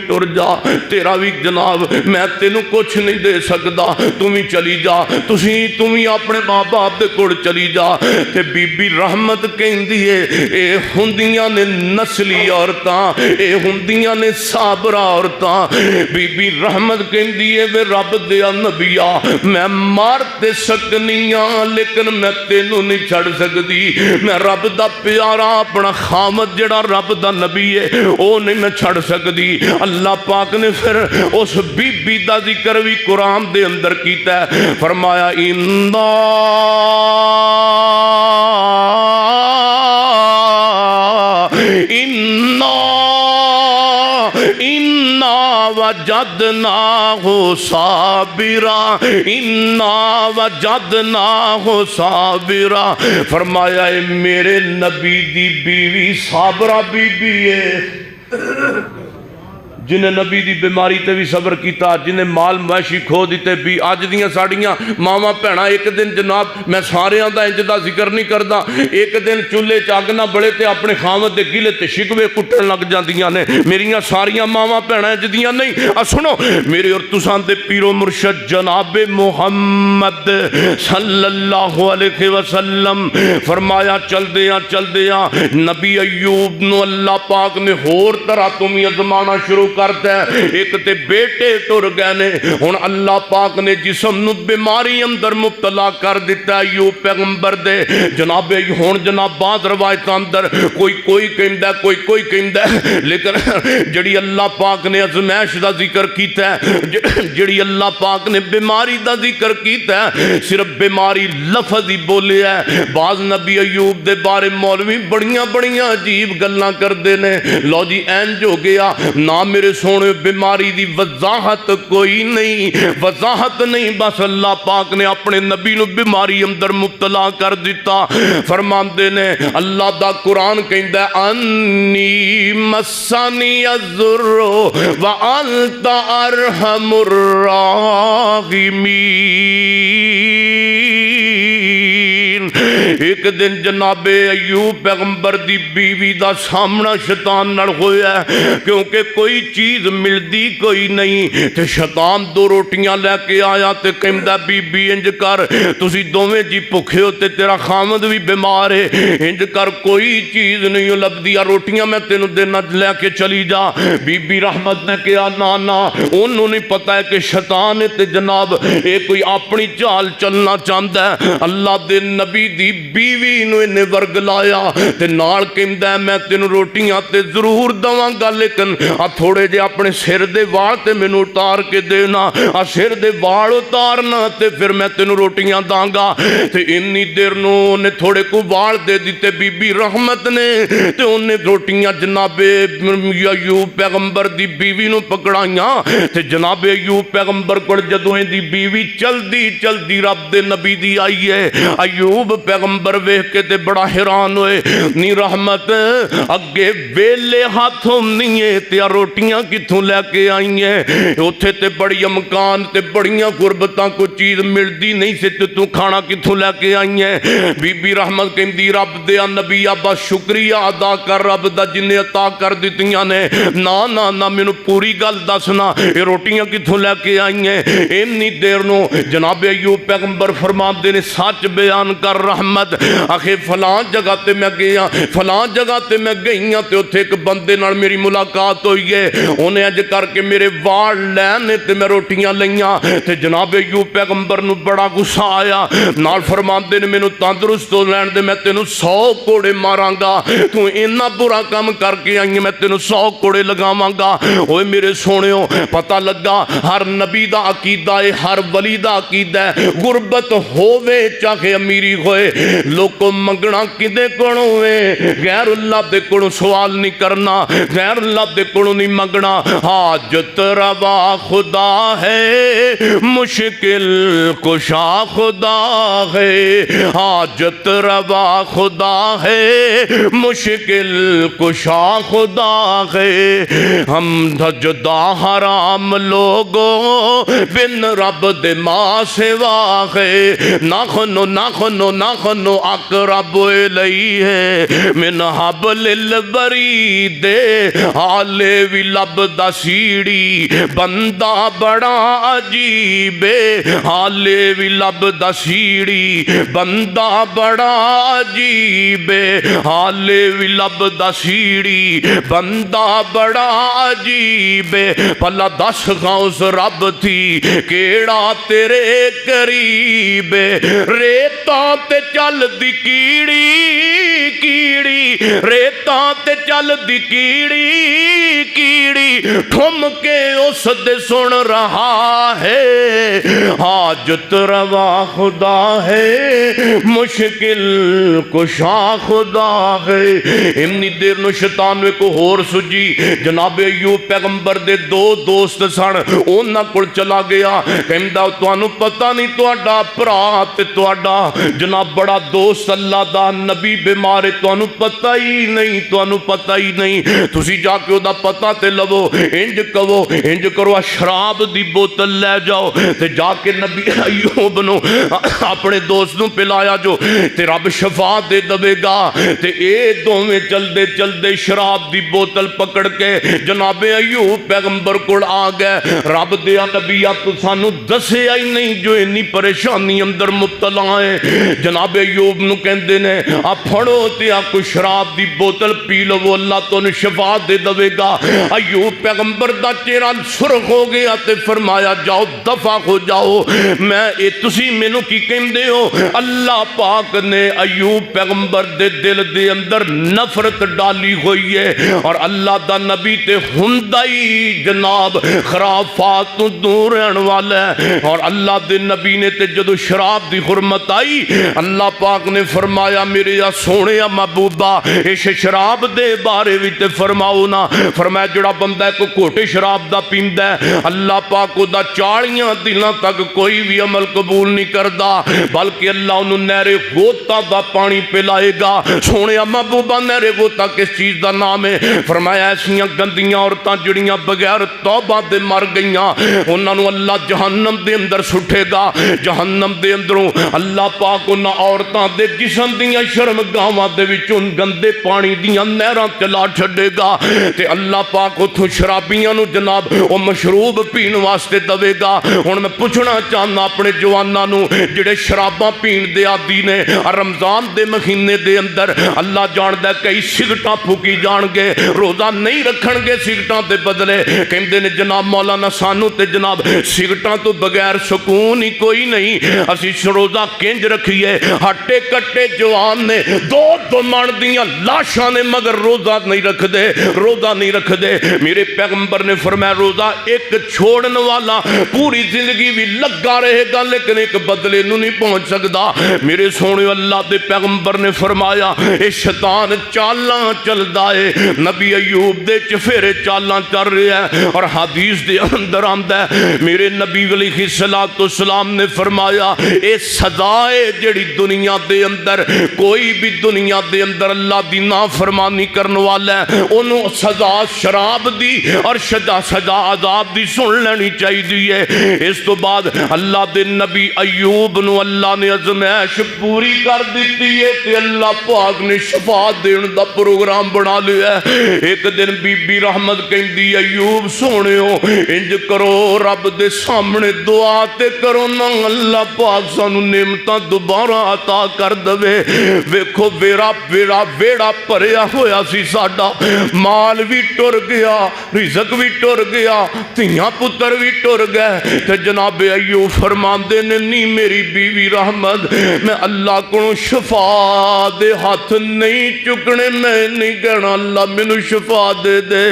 ٹر جا تیرا بھی جناب میں تینوں کچھ نہیں دے سکدا تم ہی چلی جا تم ہی اپنے ماں باپ دے کول چلی جا تے بی بی رحمت کہندی ہے اے ہوندیاں نے نسلی عورتاں اے ہوندیاں نے صابرہ عورتاں بی بی رحمت کہندی ہے وے رب دیا نبیا میں مار تے سکنیاں لیکن میں تینوں نہیں چھڑ سکتی میں رب دا پیارا اپنا خامد جڑا رب دا نبی ہے او نہیں میں چھڑ سکتی اللہ پاک نے پھر اس بی بی دا ذکر بھی قرآن دے اندر کیتا ہے فرمایا وجدناہ صابرا فرمایا اے میرے نبی دی بیوی صابرہ بی بی ہے جنہیں نبی دی بیماری تے بھی صبر کیتا جنہیں مال معاشی کھو دیتے بھی آج دیاں ساڑیاں ماما پہنا ایک دن جناب میں سارے دا انج دا ذکر نہیں کردا ایک دن چولے چاگ نہ بڑے تے اپنے خامد دے گلے تے شکوے کٹن لگ جاندیاں نے میریاں ساریاں ماما پہنا انج دیاں نہیں سنو میرے اور تسان دے پیرو مرشد جناب محمد صلی اللہ علیہ وسلم فرمایا چل دیاں نبی ایوب نو اللہ پاک نے ہور طرح تمہیں ازمانا شروع کرتا ہے ایک تے بیٹے ٹر گئے نے ہن اللہ پاک نے جسم نو بیماری اندر مبتلا کر دیتا ہے ایوب پیغمبر دے جناب ہن جناب بعض روایت اندر کوئی کہندا کوئی کہندا لیکن جڑی اللہ پاک نے ازمائش دا ذکر کیتا ہے جڑی اللہ پاک نے بیماری دا ذکر کیتا ہے صرف بیماری لفظ ہی بولے ہے بعض نبی ایوب دے بارے مولوی بڑیاں عجیب گلاں کردے نے لو جی اینج ہو گیا نہ میرے سونے بیماری دی وضاحت کوئی نہیں بس اللہ پاک نے اپنے نبی نو بیماری اندر مبتلا کر دیتا فرماندے نے اللہ دا قرآن کہندا ہے انی مسانی الضر وانت ارحم الراحمین ایک دن جناب ایوب پیغمبر دی بیوی دا سامنا شیطان نال ہویا ہے کیونکہ کوئی چیز ملدی کوئی نہیں تے شیطان دو روٹیاں لے کے آیا تے کہندا بی بی انج کر تسی دوویں جی بھوکے ہو تے تیرا خامد بھی بیمار ہے انج کر کوئی چیز نہیں لبدی روٹیاں میں تینوں دینا لے کے چلی جا بی بی رحمت نے کہا نا انہوں نہیں پتا ہے کہ شیطان تے جناب اے کوئی اپنی چال چلنا چاہتا ہے اللہ دے نبی دی بیوی نو انہیں ورگ لایا تے نال کہندا ہے میں تینوں روٹیاں تے ضرور دواں گا لیکن تھوڑے جے اپنے سر دے وال تے مینوں اتار کے دینا سر دے وال اتارنا تے پھر میں تینوں روٹیاں داں گا تے انی دیر نو نے تھوڑے کو وال دے دیتے بی بی رحمت نے تے انہیں روٹیاں جناب ایوب پیغمبر دی بیوی نو پکڑائیاں تے جناب ایوب پیغمبر کو جدویں دی بیوی چل دی رب دے نبی دی آئی ہے ایوب پیغمبر ویکھ کے تے بڑا حیران ہوئے نی رحمت اگے ویلے ہاتھوں نہیں ہے تے روٹیاں کتھوں لے کے آئی ہیں اوتھے تے بڑی مکان تے بڑیاں غربتاں کو چیز ملدی نہیں سے تے تو کھانا کتھوں لے کے آئی ہیں بی بی رحمت کہندی رب دیا نبی ابا شکریہ ادا کر رب دا جن عطا کر دتیاں نے نا مینوں پوری گل دسنا اے روٹیاں کتھوں لے کے آئی ہیں اینی دیر نو جناب ایوب پیغمبر فرماندے نے سچ بیان کر رحمت آخے فلاں جگہ تے میں گیا فلاں جگہ تے میں گئیاں تے اوتھے ایک بندے نال میری ملاقات ہوئی ہے انہیں اج کر کے میرے وال لینے تے میں روٹیاں لئیاں تے جناب ایوب پیغمبر نو بڑا غصہ آیا نال فرماندے نے مینوں تندرست ہو لین دے میں تینوں 100 کوڑے ماراں گا تو اینا برا کام کر کے آئی میں تینوں 100 کوڑے لگاواں گا اوے میرے سونےو پتہ لگا ہر نبی دا عقیدہ ہے ہر ولی دا عقیدہ ہے غربت ہووے چاہے امیری ہوئے لوکو منگنا کدے کولوں ہے، غیر اللہ دے کولوں سوال نہیں کرنا، غیر اللہ دے کولوں نہیں منگنا۔ حاجت روا خدا ہے، مشکل کشا خدا ہے، حاجت روا خدا ہے، مشکل کشا خدا ہے۔ ہم جدا حرام لوگوں بن رب دے ماں سوا ہے، ناخنو ناخنو ناخنو اقرب الیہ من حبل الورید، حالے وی لب دا سیڑی بندہ بڑا عجیب، حالے وی لب دا سیڑی بندہ بڑا عجیب، حالے وی لب دا سیڑی بندہ بڑا عجیب۔ پلا دس غوث رب تھی کیڑا تیرے قریب، ریتاں تے چل دی کیڑی کیڑی، ریتاں تے چل دی کیڑی کیڑی، ٹھم کے اس دے سن رہا ہے۔ حاجت روا خدا ہے، مشکل کشا خدا ہے۔ امنی دیر نو شیطان وے کو ہور سجی، جناب ایوب پیغمبر دے دو دوست سن، انہاں کول چلا گیا، کہندا تانوں پتہ نہیں تہاڈا بھرا تے تہاڈا جناب بڑا دوست اللہ دا نبی بیمار ہے، تانوں پتہ ہی نہیں، تانوں پتہ ہی نہیں، تسی جا کے دا پتہ تے لو، انج کہو انج کرو شراب دی بوتل لے جاؤ تے جا کے نبی ایوب نو اپنے دوست نو پلایا جو تے رب شفا دے دے گا۔ تے اے دوویں چلدے چلدے شراب دی بوتل پکڑ کے جناب ایوب پیغمبر کول آ گئے۔ رب دیا نبی تو سانو دسیا ہی نہیں جو انی پریشانی اندر مبتلا ہے۔ جناب ایوب نو کہندے نے آ پھڑو تے آ کوئی شراب دی بوتل پی لو، اللہ تو شفا دے دے گا۔ ایوب پیغمبر دا چہرہ سرخ ہو گیا تے فرمایا جاؤ دفع ہو جاؤ، میں اے تسی مینوں کی کہندے ہو؟ اللہ پاک نے ایوب پیغمبر دے دل دے اندر نفرت ڈالی ہوئی ہے، اور اللہ دا نبی تے ہوندا ہی جناب خرافات تو دور رہن والا ہے۔ اور اللہ دے نبی نے تے جدو شراب دی حرمت آئی، اللہ پاک نے فرمایا میرے یا سونے یا محبوبہ اس شراب دے بارے وچ تے فرماؤ نا، فرمایا جڑا بندہ کو گھوٹے شراب دا پیندا ہے اللہ پاک او دا 40 دنوں تک کوئی بھی عمل قبول نہیں کردا، بلکہ اللہ انہوں نہر غوطہ دا پانی پلائے گا۔ سونے محبوبہ نہر غوطہ کس چیز دا نام ہے؟ فرمایا ایسیاں گندیاں عورتاں جڑیاں بغیر توبہ دے مر گئیاں انہاں نو اللہ جہنم دے اندر سٹھے گا۔ جہنم دے اندروں اللہ پاک انہاں عورتاں دے جسم دیاں شرمگاواں دے وچوں گندے پانی دیاں نہراں چلا چھڈے گا، تے اللہ پاک اتھوں شرابیاں نو جناب او مشروب پین واسطے دے گا۔ ہن میں پوچھنا چاہنا اپنے جواناں نو جڑے شراباں پین دے عادی نے، رمضان دے مہینے دے اندر اللہ جاندا کئی سگٹاں پھوکی جان گے، روزہ نہیں رکھن گے سگٹاں دے بدلے، کہندے نے جناب مولانا سانو تے جناب سگٹاں تو بغیر سکون ہی کوئی نہیں، اسی روزہ کنج رکھیے۔ ہٹے کٹے جوان نے دو من دیاں لاشاں نے مگر روزہ نہیں رکھ دے، روزہ نہیں رکھ دے۔ میرے پیغمبر نے فرمایا روزہ ایک چھوڑن والا پوری زندگی بھی لگا رہے گا لیکن ایک بدلے نو نہیں پہنچ سکتا۔ میرے سونے اللہ دے پیغمبر نے فرمایا اے شیطان چالاں چلدا ہے، نبی ایوب دے چفیرے چالاں چل رہے ہیں، اور حدیث دے اندر آمدہ ہے میرے نبی علیہ السلام نے فرمایا اے سزائے جڑی دنیا دے اندر کوئی بھی دنیا دے اندر اللہ دی نافرمانی کرن والا ہے انہوں سزا شراب دی اور سزا عذاب دی سن لینی چاہیے۔ اس تو بعد اللہ دے نبی ایوب نو اللہ نے ازمائش پوری کر دیتی ہے تے اللہ پاک نے شفا دین دا پروگرام بنا لیا ہے۔ ایک دن بی بی رحمت کہندی ایوب سونے ہو انج کرو رب دے سامنے دعا تے کرو نا اللہ پاک سانو نعمتاں دوبارہ عطا کر دے۔ ویکھو میرا ویڑا بھریا ہویا سی ساڈا، مال بھی ٹر گیا، رزق بھی ٹر گیا، تیاں پتر بھی ٹر گئے۔ تے جناب ایوب فرماندے نے نہیں میری بیوی رحمت، میں اللہ کو شفا دے ہاتھ نہیں چکنے، میں نہیں کہنا اللہ مینوں شفا دے دے،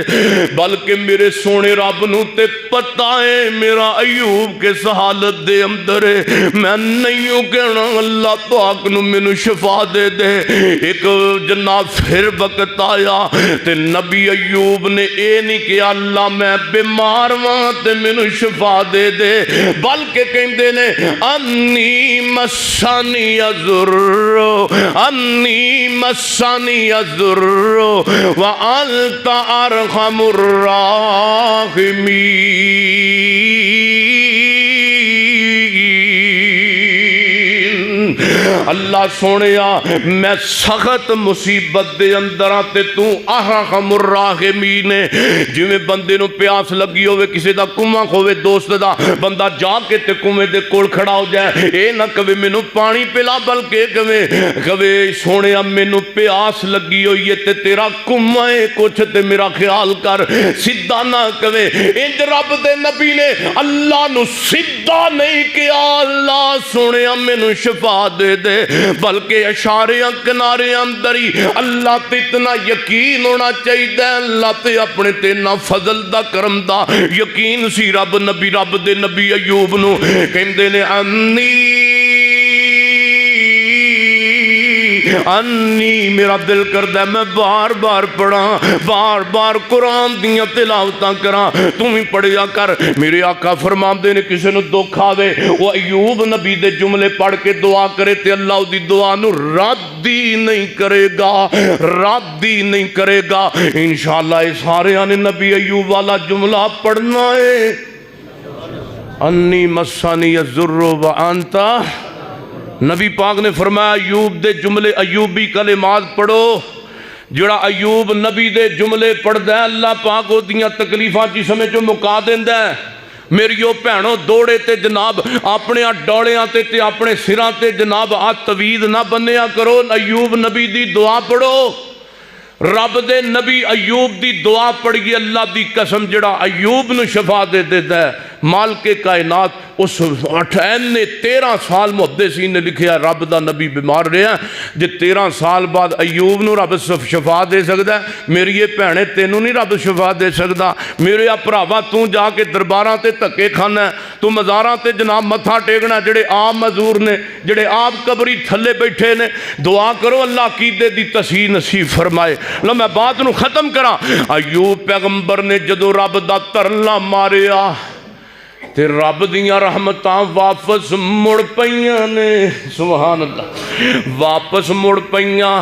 بلکہ میرے سونے رب نوں تے پتہ ہے میرا ایوب کس حالت دے اندر ہے، میں نہیں کہنا اللہ پاک نوں مینوں شفا دے دے۔ ایک جناب پھر وقت آیا تے نبی ایوب نے اے نہیں کہ اللہ میں بیمار ہاں تے مینوں شفا دے دے، بلکہ کہندے نے انی مسانی الضر انی مسانی الضر وانت ارحم الراحمین۔ اللہ سونیا میں سخت مصیبت دے اندر تے تو ارحم الراحمین ہے۔ جویں بندے نو پیاس لگی ہوئے کسی دا کنواں کھوے دوست دا، بندہ جا کے تے کنویں دے کول کھڑا ہو جائے، اے نہ کہے مینوں پانی پلا، بلکہ کہے سونیا مینوں پیاس لگی ہوئی ہے تے تیرا کنواں ہے کچھ تے میرا خیال کر، سیدھا نہ کہے۔ انج رب دے نبی نے اللہ نو سیدھا نہیں کیا اللہ سونیا مینوں شفا دے دے، بلکہ اشاریاں کنارے اندر ہی اللہ تے اتنا یقین ہونا چاہیے، اللہ تے اپنے تے نہ فضل دا کرم دا یقین سی۔ رب دے نبی ایوب نو کہندے نے انی میرا دل کردہ میں بار بار پڑھاں، بار بار قرآن دیاں تلاوتاں کراں، تم ہی پڑھیا کر۔ میرے آقا فرماندے نے کسی نو دکھ آوے وہ ایوب نبی دے جملے پڑھ کے دعا کرے تے اللہ دی دعا نو رد ہی نہیں کرے گا، رد ہی نہیں کرے گا۔ انشاءاللہ اس سارے آنے نبی ایوب والا جملہ پڑھنا ہے، انی مسانی الضر وانت۔ نبی پاک نے فرمایا ایوب دے جملے ایوبی کلمات پڑھو، جڑا ایوب نبی دے جملے پڑھ دے اللہ پاک ہو دیاں تکلیفاں جسمیں جو مکا دیندہ ہے۔ میریو پہنو دوڑے تے جناب اپنے ڈوڑیاں تے اپنے سراں تے جناب توید نہ بنیا کرو، ایوب نبی دی دعا پڑھو۔ رب دے نبی ایوب دی دعا پڑھی، اللہ دی قسم جڑا ایوب نو شفا دے دیتا ہے مالک کائنات۔ اس نے 13 سال محدثین نے لکھیا رب دا نبی بیمار رہا جے 13 سال بعد ایوب نو رب شفا دے سکتا ہے، میری یہ بھینے تینوں نہیں رب شفا دے سکتا۔ میرے بھراوا تو جا کے درباراں تے دھکے کھانا ہے، تو مزاراں تے جناب متھا ٹیکنا، جڑے آپ مزور نے جڑے آپ قبری تھلے بیٹھے نے، دعا کرو اللہ عقیدے دی تصحیح نصیب فرمائے۔ لو میں بات نو ختم کراں۔ ایوب پیغمبر نے جدو رب دا ترلا ماریا تے رب دیاں رحمتاں واپس مڑ پئیاں نے، سبحان اللہ، واپس مڑ پئیاں۔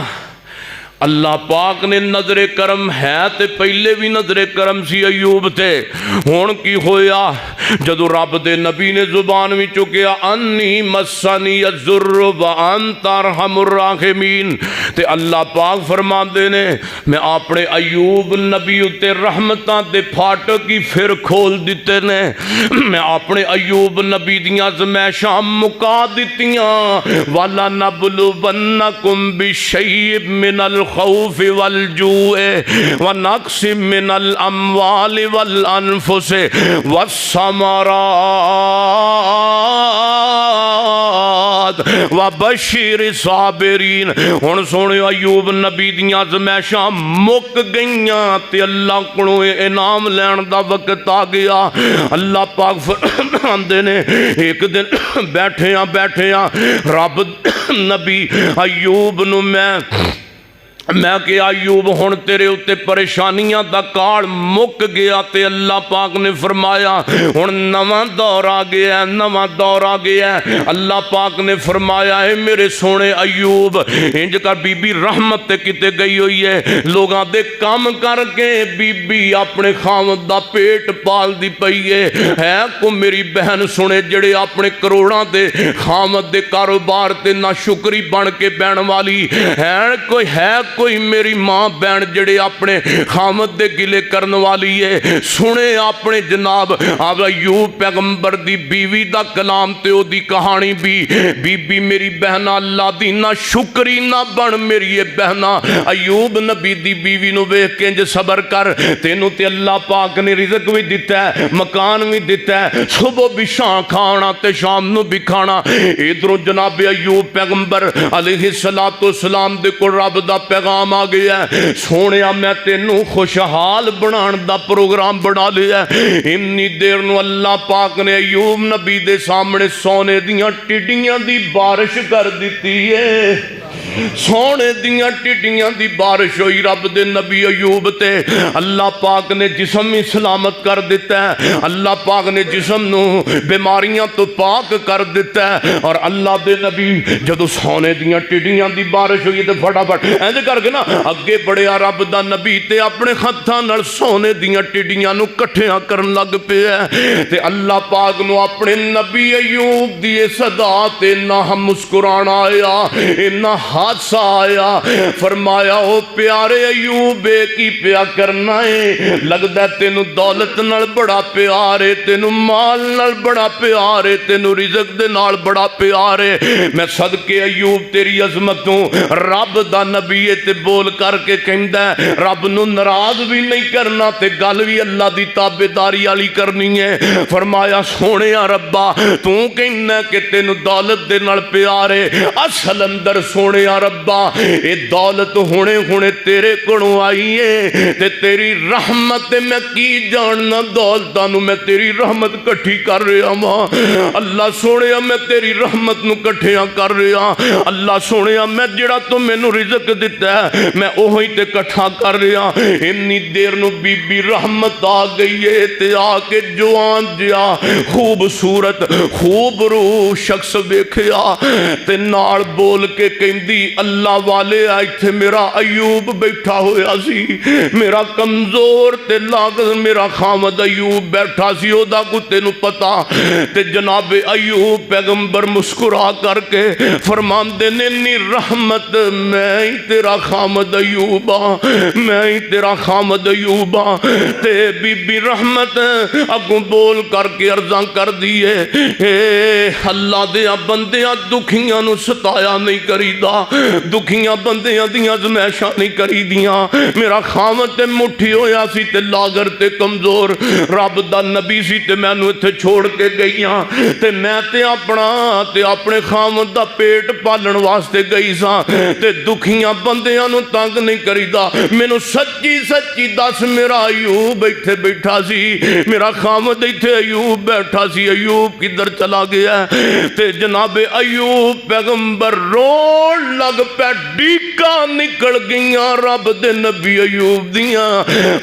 اللہ پاک نے نظر کرم ہے تے پہلے بھی نظر کرم سی ایوب تے، ہون کی ہویا جدو رب دے نبی نے زبان میں چکیا انی مسانی الضر وانت ارحم الراحمین، تے اللہ پاک فرمان دے نے میں اپنے ایوب نبی تے رحمتاں دے پھاٹک کی پھر کھول دیتے نے، میں اپنے ایوب نبی دیاں زمیشاں مکا دیتیاں۔ والا نبلونکم بشیء من الخوف والجوع ونقص من الاموال والانفس والثمرات وبشر الصابرین۔ ہن سونے ایوب نبی دیاں زمیشاں مک گئیاں تے اللہ کو انعام لین دا وقت آ گیا۔ اللہ پاک فرماندے نے ایک دن بیٹھیاں رب نبی ایوب نو میں کہ ایوب ہن تیرے اتے پریشانیاں دا کاڑ مک گیا تے اللہ پاک نے فرمایا ہن نواں دور آ گیا ہے، نواں دور آ گیا ہے۔ اللہ پاک نے فرمایا ہے میرے سونے ایوب انج کر بی بی رحمت تے کتے گئی ہوئی ہے، لوگاں دے کام کر کے بی بی اپنے خاوند دا پیٹ پال دی پئی ہے کو میری بہن سنے جڑے اپنے کروڑاں دے خاوند دے کاروبار تے نہ شکری بن کے بین والی ہے، کوئی ہے کوئی میری ماں بہن جڑے اپنے خامد دے گلے کرن والی ہے سنے اپنے جناب ایوب پیغمبر دی بیوی دا کلام تے او دی کہانی بھی بی بی میری بہنا اللہ دی نہ شکری نہ بن میری بہنا ایوب نبی دی بیوی نو ویکھ کے انج صبر کر تینوں تے اللہ پاک نے رزق بھی دیتا ہے مکان بھی دیتا ہے صبح بھی شام کھانا تے شام نو بھی کھانا ادھروں جناب ایوب پیغمبر علیہ السلام دے کو رب دا پیغام آ گیا ہے سونیا میں تینوں خوشحال بنان دا پروگرام بنا لیا ہے اتنی دیر نو اللہ پاک نے ایوب نبی دے سامنے سونے دیاں ٹڈیاں دی بارش کر دیتی ہے سونے دیاں ٹڈیاں دی بارش ہوئی رب دے نبی ایوب تے اللہ پاک نے جسم ہی سلامت کر دیتا ہے اللہ پاک نے جسم نو بیماریاں تو پاک کر دیتا ہے اور اللہ دے نبی جدو سونے دیاں ٹڈیاں دی بارش ہوئی تے فٹافٹ اینج کر کے نا اگے بڑھیا رب دا نبی تے اپنے ہتھاں نال سونے دیاں ٹڈیاں نو کٹھیاں کرن لگ پیا تے اللہ پاک نو اپنے نبی ایوب دی صدا تے نہ مسکرانا آیا نہ حادثہ آیا فرمایا او پیارے ایوب کی پیا کرنا ہے لگدا تینو دولت نال بڑا پیار ہے تینو مال نال بڑا پیار ہے تینو رزق دے نال بڑا پیار ہے میں صدقے ایوب تیری عظمتوں رب دا نبی تے بول کر کے کہندا ہے رب نو ناراض بھی نہیں کرنا تے گل بھی اللہ دی تابعداری والی کرنی ہے فرمایا سونیا ربا تو کہنا کہ تینو دولت دے نال پیار ہے اصل اندر سونیا ربا اے دولت ہونے تیرے کولوں آئی ہے تے تیری رحمت میں کی جاننا دولتاں نو میں تیری رحمت کٹھی کر رہا ہاں اللہ سونیا میں تیری رحمت نو کٹھیاں کر رہا اللہ سونیا میں جڑا تو مینوں رزق دیتا ہے میں اوہی تے کٹھا کر رہا اتنی دیر نو بی بی رحمت آ گئی ہے تے آ کے جوان جیا خوبصورت خوب روح شخص ویکھیا تے نال بول کے کہندی اللہ والے ایتھے میرا ایوب بیٹھا ہویا سی میرا کمزور تے لاغر میرا خامد ایوب بیٹھا سی او دا کو تینوں پتا تے جناب ایوب پیغمبر مسکرا کر کے فرماندے نے نی رحمت میں ہی تیرا خامد ایوب میں ہی تیرا خامد ایوب تے بی بی رحمت اگوں بول کر کے عرضاں کر دیے اے اللہ دے بندیاں دکھیاں نو ستایا نہیں کریدا دکھیاں بندیاں دیاں زمائشاں نہیں کری دیاں میرا خامد تے مٹھی ہویا سی تے لاغر تے کمزور رب دا نبی سی تے میں نو اتھے چھوڑ کے گئیاں تے میں تے اپنے خامد دا پیٹ پالن واسطے گئی ساں تے دکھیاں بندیاں نو تنگ نہیں کریدا مینوں سچی سچی دس میرا ایوب ایتھے بیٹھا سی میرا خامد ایتھے ایوب بیٹھا سی ایوب کدھر چلا گیا تے جناب ایوب پیغمبر رون لگ پہ ڈیکا نکل گئیاں رب دے نبی ایوب دیاں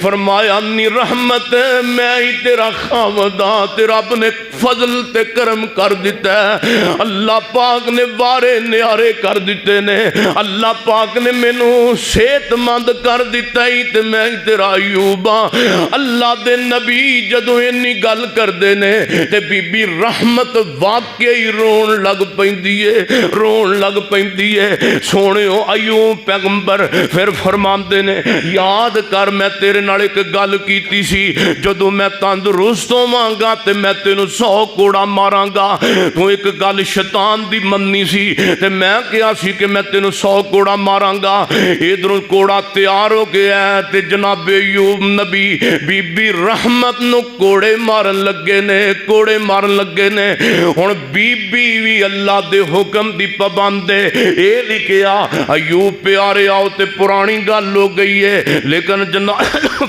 فرمایا نی رحمت میں ہی تیرا خامداں تے رب نے فضل تے کرم کر دیتا ہے اللہ پاک نے وارے نیارے کر دیتے نے اللہ پاک نے مینوں صحت مند کر دیتا ہی تے میں ہی تیرا ایوب اللہ دے نبی جدوں اینی گل کردے نے تے بی بی رحمت واقعی رون لگ پیندی ہے رون لگ پیندی ہے سونےو ایوب پیغمبر پھر فرماندے نے یاد کر میں تیرے نال ایک گل کیتی سی جدوں میں تندرست ہوواں تے میں تینوں 100 کوڑا ماراں گا تو ایک گل شیطان دی مننی سی تے میں کہا سی کہ میں تینوں 100 کوڑا ماراں گا ادھروں کوڑا تیار ہو گیا تے جناب ایوب نبی بی بی رحمت نو کوڑے مارن لگے نے کوڑے مارن لگے نے ہن بی بی وی اللہ دے حکم دی پابند ہے اے لکھیا ایوب پیارے آؤ تے پرانی گل ہو گئی ہے لیکن جناب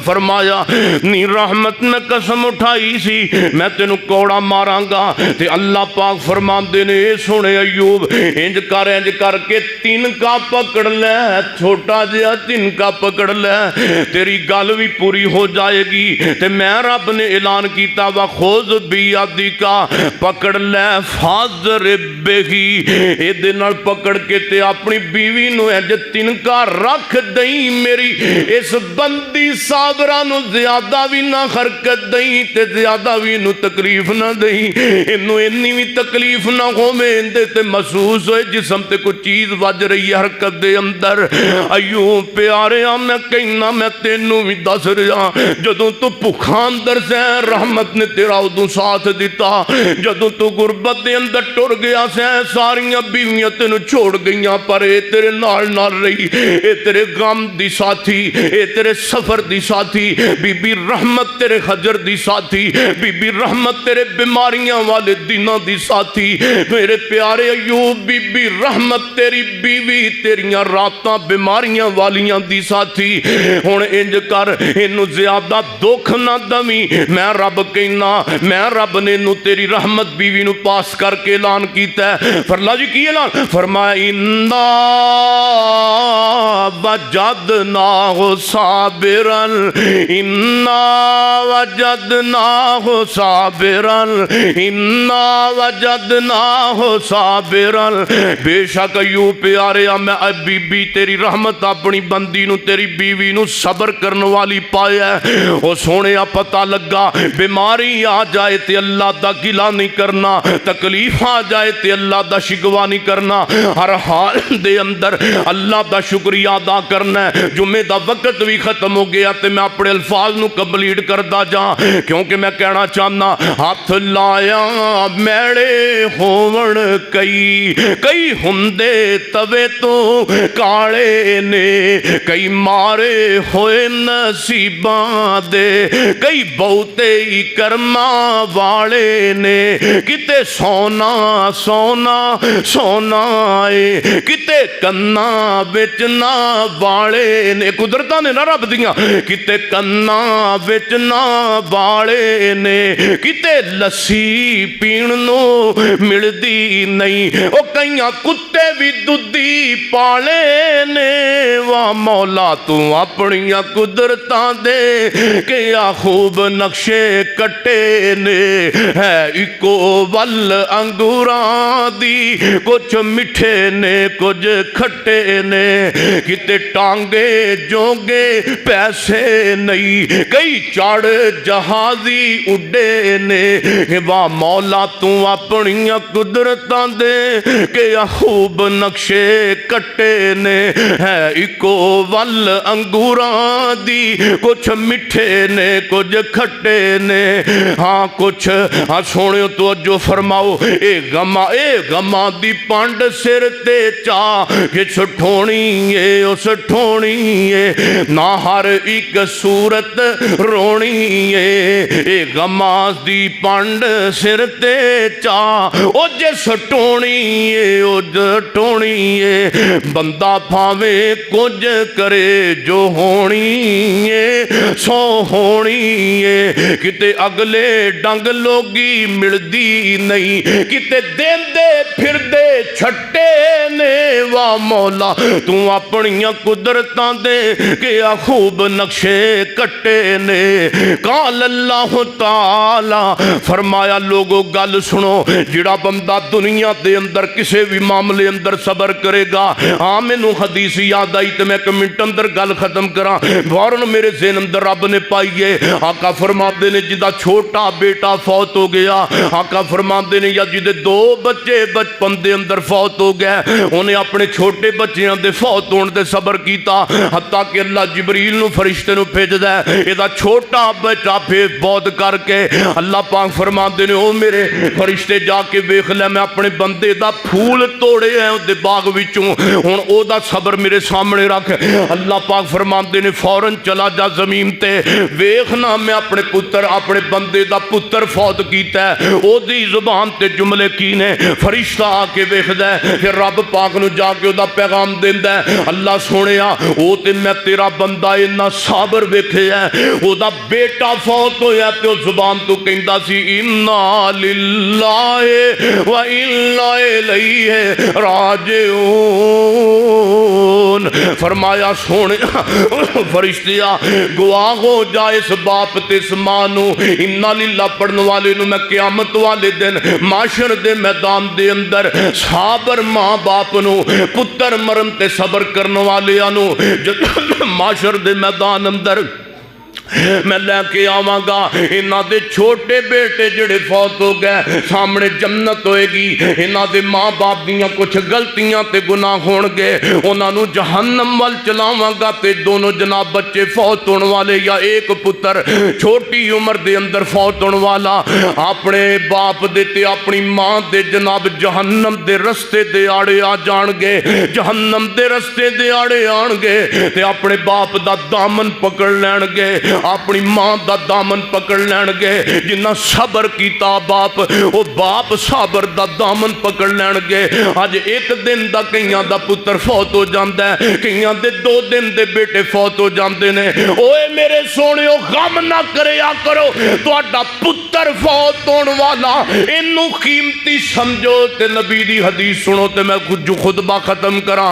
فرمایا نی رحمت نے قسم اٹھائی سی میں تینوں کوڑا ماراں گا تے اللہ پاک فرماندے نے اے سنے ایوب انج کر کے تنکا پکڑ لے چھوٹا جہا تنکا پکڑ لے تیری گل بھی پوری ہو جائے گی تے میں رب نے اعلان کیتا وخذ بیادی کا پکڑ لے فاضرب بہی اے دے نال پکڑ کے تے اپنی بیوی نو انج تنکا رکھ دئی، میری اس بندی صابرہ نو زیادہ بھی نہ حرکت دئی تے زیادہ بھی نو تکلیف نہ دئی، انو انی بھی تکلیف نہ ہو میں اندے تے محسوس ہوئے جسم تے کوئی چیز وج رہی ہے حرکت دے اندر۔ ایوب پیاریا میں کہنا میں تینوں بھی دس رہا، جدوں تو بھکھاں اندر سے رحمت نے تیرا ادوں ساتھ دیتا، جدوں تو غربت دے اندر ٹر گیا سے ساریاں بیویاں تینوں چھوڑ گئیاں، پر اے تیرے نال نال رہی، اے تیرے غم دی ساتھی، اے تیرے سفر دی ساتھی، بی بی رحمت تیرے حجر دی ساتھی، بی بی رحمت تیرے بیماریاں والے دنوں دی ساتھی، میرے پیارے ایوب بی بی رحمت تیری بیوی تیریاں راتاں بیماریاں والیاں دی ساتھی، ہن انج کر اینو زیادہ دکھ نہ دمی، میں رب کہنا میں رب نے نو تیری رحمت بیوی نو پاس کر کے اعلان کیتا ہے۔ فرلا جی کی اعلان فرمایا انا وجدناہ صابرا انا وجدناہ صابرا انا وجدناہ صابرا، بے شک ایوب پیاریا میں بی بی تیری رحمت اپنی بندی نو تیری بیوی نو صبر کرن والی پایا ہے۔ او سونے پتہ لگا بیماری آ جائے تے اللہ دا گلہ نہیں کرنا، تکلیف آ جائے تے اللہ دا شکوہ نہیں کرنا، ہر حال دے اندر اللہ دا شکریہ ادا کرنا ہے۔ جمعے دا وقت بھی ختم ہو گیا تے میں اپنے الفاظ نو کمپلیٹ کردا جاں، کیونکہ میں کہنا چاہنا ہاتھ لایا میڑے ہون کئی ہندے توے تو کالے نے، کئی مارے ہوئے نصیباں دے، کئی بہتے ہی کرماں والے نے، کتے سونا سونا سونا اے، کتے کنا بیچنا والے نے، قدرتاں نے نہ رب دیاں، کتے کنا بیچنا والے نے، کتے لسی پیننو ملدی نہیں، او کئیاں کتے بھی دودھی پالے نے، واہ مولا تو اپنیاں قدرتاں دے کیا خوب نقشے کٹے نے، ہے اکو ول انگوراں دی کچھ مٹھے نے کچھ کھٹے نے، کتے ٹانگے جوگے پیسے نہیں، کئی چڑھ جہازی اڈے نے، واہ مولا تو اپنیاں قدرتاں دے کیا خوب نقشے کٹے نے، ہے اکو ول انگوراں دی کچھ مٹھے نے کچھ کھٹے نے، ہاں کچھ ہاں سونے تو جو فرماؤ اے غما دی پانڈ سر تے چاہ کہ سٹھونی ہے اس ٹھونی ہے، نہ ہر ایک صورت رونی ہے، اے غما دی پانڈ سر تے چاہ او جے سٹھونی ہے او جے ٹھونی ہے، بندہ پھاوے کچھ کرے جو ہونی ہے سو ہونی ہے، کتے اگلے ڈنگ لوگی ملدی نہیں، کتے دین دے پھر دے چھٹے نے، واہ مولا تو اپنیاں قدرتاں دے کیا خوب نقشے کٹے نے۔ قال اللہ تعالی فرمایا لوگو گل سنو، جڑا بندہ دنیا دے اندر کسے بھی معاملے اندر صبر کرے گا، آمینو حدیث یاد آئی تے میں ایک منٹ اندر گل ختم کرا، فوراً میرے ذہن اندر رب نے پائیے، آقا فرماتے نے جدا چھوٹا بیٹا فوت ہو گیا، آقا فرماتے نے یا جدے دو بچے بچپن دے اندر فوت ہو گئے، انہیں اپنے چھوٹے بچیاں دے فوت ہونے دے صبر کیتا، حتیٰ کہ اللہ جبریل نو فرشتے نو بھیج دے، ایدہ چھوٹا بچہ پھر بود کر کے اللہ پاک فرماتے نے او میرے فرشتے جا کے بیخ لے میں اپنے بندے دا پھول توڑے ہیں دے باغ وچوں، ہن او دا صبر میرے سامنے رکھ، اللہ پاک فرماتے نے فوراً چلا جا زمین تے ویکھنا میں اپنے پتر اپنے بندے دا پتر فوت کیتا ہے، او دی زبان تے جملے کی نے، فرشتہ آ کے ویکھ دے کہ رب پاک نو جا کے او دا پیغام دیندا ہے، اللہ سونیا او تے میں تیرا بندہ اتنا صابر ویکھے ہے، او دا بیٹا فوت ہویا تے او زبان تو کہندا سی انا للہ و انا الیہ راجعون، فرمایا سونے فرشتیا گواہ ہو جائے اس باپ تے اس ماں نو، انا للہ پڑھن والے نو میں قیامت والے دن معاشر دے میدان دے اندر صابر ماں باپ نو پتر مرن تے صبر کرن والیاں نو جدوں معاشر دے میدان اندر میں لے کے آواں گا انہاں دے چھوٹے بیٹے جڑے فوت ہو گئے سامنے جنت ہوئے گی انہاں دے ماں باپ دیاں کچھ غلطیاں تے گناہ ہون گے انہاں نو جہنم وال چلاواں گا تے دونوں جناب بچے فوت ہون والے یا ایک پتر چھوٹی عمر دے اندر فوت ہون والا اپنے باپ دے تے اپنی ماں دے جناب جہنم دے رستے دے آڑے آ جان گے جہنم دے رستے دے آڑے آن گے تے اپنے باپ دا دامن پکڑ لین گے اپنی ماں دا دامن پکڑ لین گے جنہ صبر کیتا باپ وہ باپ صبر دا دامن پکڑ لین گے آج ایک دن دا کئیاں دا پتر فوت ہو جاندہ ہے کئیاں دے 2 دن دے بیٹے فوت ہو جاندے نے اوے میرے سونیو غم نہ کرے آ کرو تو آڈا پتر فوت ہون والا انہوں قیمتی سمجھو تے نبی دی حدیث سنو تے میں جو خطبہ ختم کرا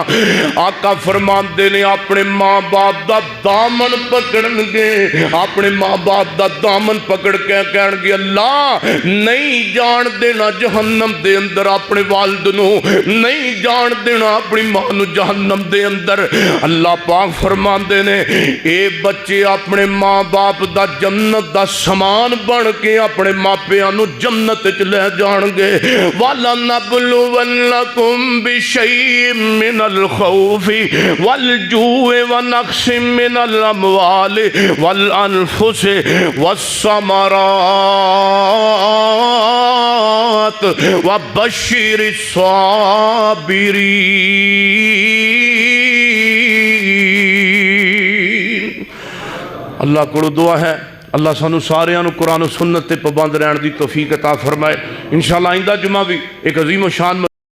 آقا فرمان دینے اپنے ماں باپ دا دامن پکڑن گے اپنے ماں باپ دا دامن پکڑ کے کہن گے اللہ نہیں جان دینا جہنم دے اندر اپنے والد نو نہیں جان دینا اپنی ماں نو جہنم دے اندر اللہ پاک فرمان دینے اے بچے اپنے ماں باپ دا جنت دا سامان بن کے اپنے ماں پیاں نو جنت چ لے جان گے وَلَنَبْلُوَنَّكُمْ بِشَيْءٍ مِّنَ الْخَوْفِ وَالْجُوعِ وَنَقْصٍ مِّنَ الْأَمْوَالِ والأنفس والثمرات وبشر الصابرین اللہ کو دعا ہے اللہ سانو سارے انو قرآن و سنت تے پابند رہن دی توفیق عطا فرمائے انشاءاللہ آئندہ جمعہ بھی ایک عظیم و شان